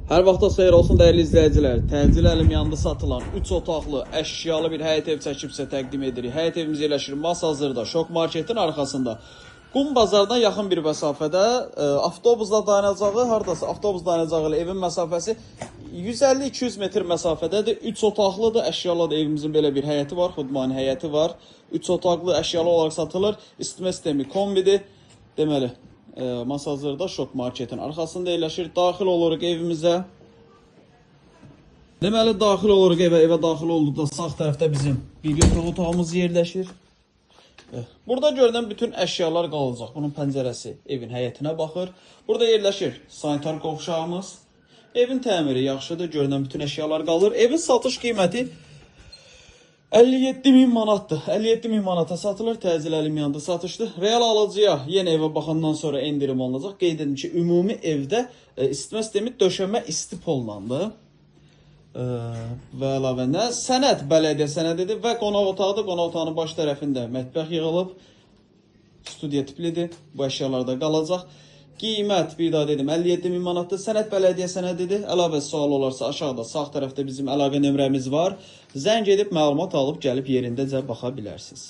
Hər vaxtınız xeyir olsun dəyərli izləyicilər. Təcil əlim yanında satılan 3 otaqlı, əşyalı bir həyət ev çəkib sizə təqdim edirik. Həyət evimiz yerləşir Masazırda, Şok Marketin arxasında. Qum bazardan yaxın bir məsafədə avtobusla dayanacağı, hardasa avtobus dayanacağı ilə evin məsafəsi 150-200 metr məsafədədir. 3 otaqlıdır, əşyalıdır. Evimizin belə bir həyəti var, xudmani həyəti var. 3 otaqlı əşyalı olaraq satılır. İsitmə sistemi kombidir. Deməli, Masazırda Şok Marketin arxasında yerləşir. Daxil oluruq evimizə. Deməli, daxil oluruq evə daxil olduqda sağ tərəfdə bizim bir yataq otağımız yerləşir. Burada görünən bütün əşyalar qalacaq. Bunun pəncərəsi evin həyətinə baxır. Burada yerləşir sanitar qovşağımız. Evin təmiri yaxşıdır. Görünən bütün əşyalar qalır. Evin satış qiyməti 57.000 manatdır. 57.000 manata satılır. Təcil əlim yanında satışdır. Real alıcıya yenə evə baxandan sonra endirim olunacaq. Qeyd edim ki, ümumi evdə isitmə sistemi döşəmə isti pollandır. Və əlavə nə? Sənəd bələdiyyə sənədidir və qonaq otağıdır. Qonaq otağının baş tərəfində mətbəx yığılıb. Studiya tiplidir. Bu əşyalar da qalacaq. Qiymət bir daha dedim 57.000 manatdır. Sənəd bələdiyyə sənədidir. Əlavə sual olarsa aşağıda sağ tərəfdə bizim əlaqə nömrəmiz var. Zəng edib məlumat alıb gəlib yerindəcə baxa bilərsiniz.